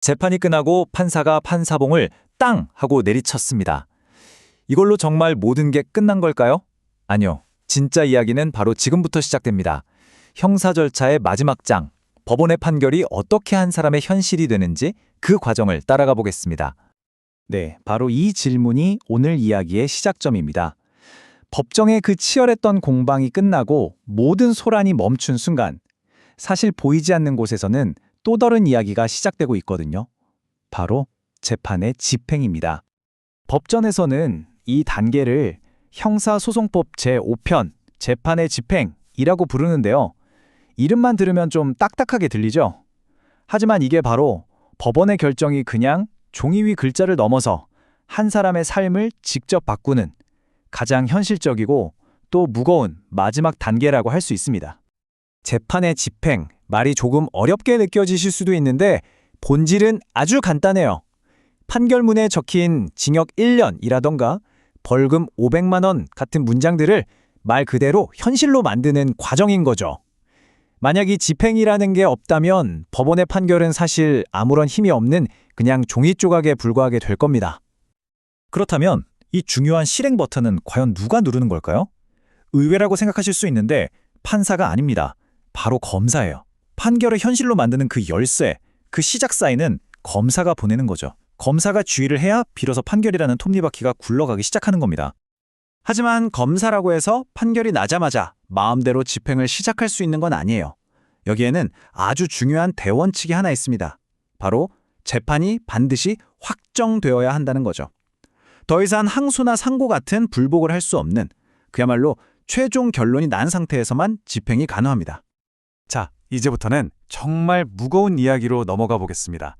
재판이 끝나고 판사가 판사봉을 땅 하고 내리쳤습니다. 이걸로 정말 모든 게 끝난 걸까요? 아니요. 진짜 이야기는 바로 지금부터 시작됩니다. 형사 절차의 마지막 장, 법원의 판결이 어떻게 한 사람의 현실이 되는지 그 과정을 따라가 보겠습니다. 네, 바로 이 질문이 오늘 이야기의 시작점입니다. 법정의 그 치열했던 공방이 끝나고 모든 소란이 멈춘 순간, 사실 보이지 않는 곳에서는 또 다른 이야기가 시작되고 있거든요. 바로 재판의 집행입니다. 법전에서는 이 단계를 형사소송법 제5편 재판의 집행이라고 부르는데요. 이름만 들으면 좀 딱딱하게 들리죠? 하지만 이게 바로 법원의 결정이 그냥 종이 위 글자를 넘어서 한 사람의 삶을 직접 바꾸는 가장 현실적이고 또 무거운 마지막 단계라고 할 수 있습니다. 재판의 집행, 말이 조금 어렵게 느껴지실 수도 있는데 본질은 아주 간단해요. 판결문에 적힌 징역 1년이라던가 벌금 500만 원 같은 문장들을 말 그대로 현실로 만드는 과정인 거죠. 만약 이 집행이라는 게 없다면 법원의 판결은 사실 아무런 힘이 없는 그냥 종이 조각에 불과하게 될 겁니다. 그렇다면 이 중요한 실행 버튼은 과연 누가 누르는 걸까요? 의외라고 생각하실 수 있는데 판사가 아닙니다. 바로 검사예요. 판결을 현실로 만드는 그 열쇠, 그 시작 사인은 검사가 보내는 거죠. 검사가 주의를 해야 비로소 판결이라는 톱니바퀴가 굴러가기 시작하는 겁니다. 하지만 검사라고 해서 판결이 나자마자 마음대로 집행을 시작할 수 있는 건 아니에요. 여기에는 아주 중요한 대원칙이 하나 있습니다. 바로 재판이 반드시 확정되어야 한다는 거죠. 더 이상 항소나 상고 같은 불복을 할 수 없는 그야말로 최종 결론이 난 상태에서만 집행이 가능합니다. 자, 이제부터는 정말 무거운 이야기로 넘어가 보겠습니다.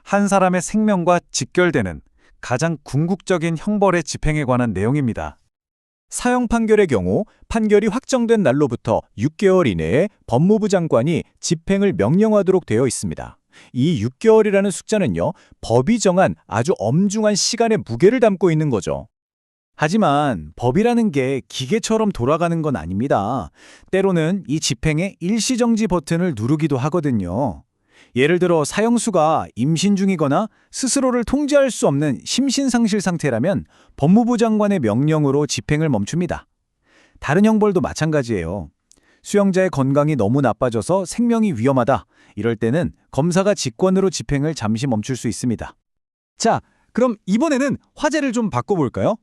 한 사람의 생명과 직결되는 가장 궁극적인 형벌의 집행에 관한 내용입니다. 사형 판결의 경우 판결이 확정된 날로부터 6개월 이내에 법무부 장관이 집행을 명령하도록 되어 있습니다. 이 6개월이라는 숫자는요, 법이 정한 아주 엄중한 시간의 무게를 담고 있는 거죠. 하지만 법이라는 게 기계처럼 돌아가는 건 아닙니다. 때로는 이 집행의 일시정지 버튼을 누르기도 하거든요. 예를 들어 사형수가 임신 중이거나 스스로를 통제할 수 없는 심신상실 상태라면 법무부 장관의 명령으로 집행을 멈춥니다. 다른 형벌도 마찬가지예요. 수용자의 건강이 너무 나빠져서 생명이 위험하다. 이럴 때는 검사가 직권으로 집행을 잠시 멈출 수 있습니다. 자, 그럼 이번에는 화제를 좀 바꿔볼까요?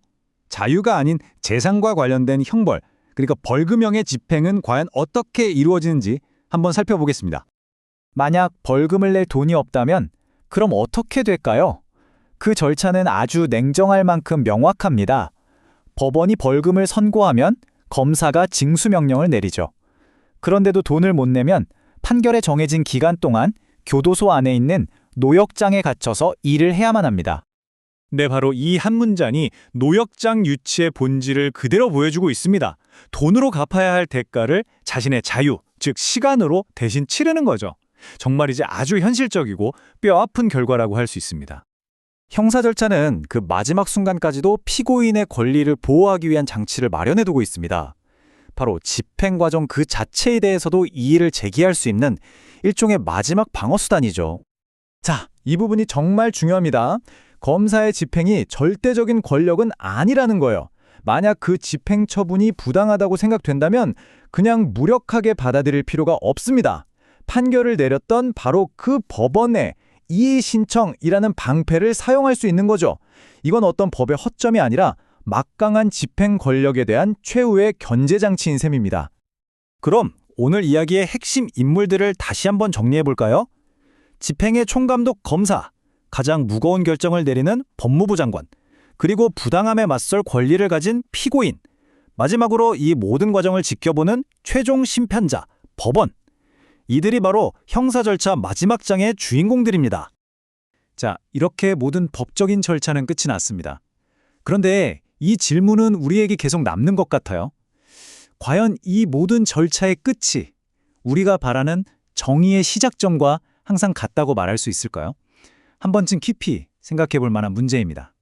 자유가 아닌 재산과 관련된 형벌, 그러니까 벌금형의 집행은 과연 어떻게 이루어지는지 한번 살펴보겠습니다. 만약 벌금을 낼 돈이 없다면 그럼 어떻게 될까요? 그 절차는 아주 냉정할 만큼 명확합니다. 법원이 벌금을 선고하면 검사가 징수명령을 내리죠. 그런데도 돈을 못 내면 판결에 정해진 기간 동안 교도소 안에 있는 노역장에 갇혀서 일을 해야만 합니다. 네, 바로 이 한 문장이 노역장 유치의 본질을 그대로 보여주고 있습니다. 돈으로 갚아야 할 대가를 자신의 자유, 즉 시간으로 대신 치르는 거죠. 정말 이제 아주 현실적이고 뼈아픈 결과라고 할 수 있습니다. 형사 절차는 그 마지막 순간까지도 피고인의 권리를 보호하기 위한 장치를 마련해두고 있습니다. 바로 집행 과정 그 자체에 대해서도 이의를 제기할 수 있는 일종의 마지막 방어수단이죠. 자, 이 부분이 정말 중요합니다. 검사의 집행이 절대적인 권력은 아니라는 거예요. 만약 그 집행 처분이 부당하다고 생각된다면 그냥 무력하게 받아들일 필요가 없습니다. 판결을 내렸던 바로 그 법원의 이의 신청이라는 방패를 사용할 수 있는 거죠. 이건 어떤 법의 허점이 아니라 막강한 집행 권력에 대한 최후의 견제 장치인 셈입니다. 그럼 오늘 이야기의 핵심 인물들을 다시 한번 정리해 볼까요? 집행의 총감독 검사, 가장 무거운 결정을 내리는 법무부 장관, 그리고 부당함에 맞설 권리를 가진 피고인, 마지막으로 이 모든 과정을 지켜보는 최종 심판자, 법원. 이들이 바로 형사 절차 마지막 장의 주인공들입니다. 자, 이렇게 모든 법적인 절차는 끝이 났습니다. 그런데 이 질문은 우리에게 계속 남는 것 같아요. 과연 이 모든 절차의 끝이 우리가 바라는 정의의 시작점과 항상 같다고 말할 수 있을까요? 한 번쯤 깊이 생각해 볼 만한 문제입니다.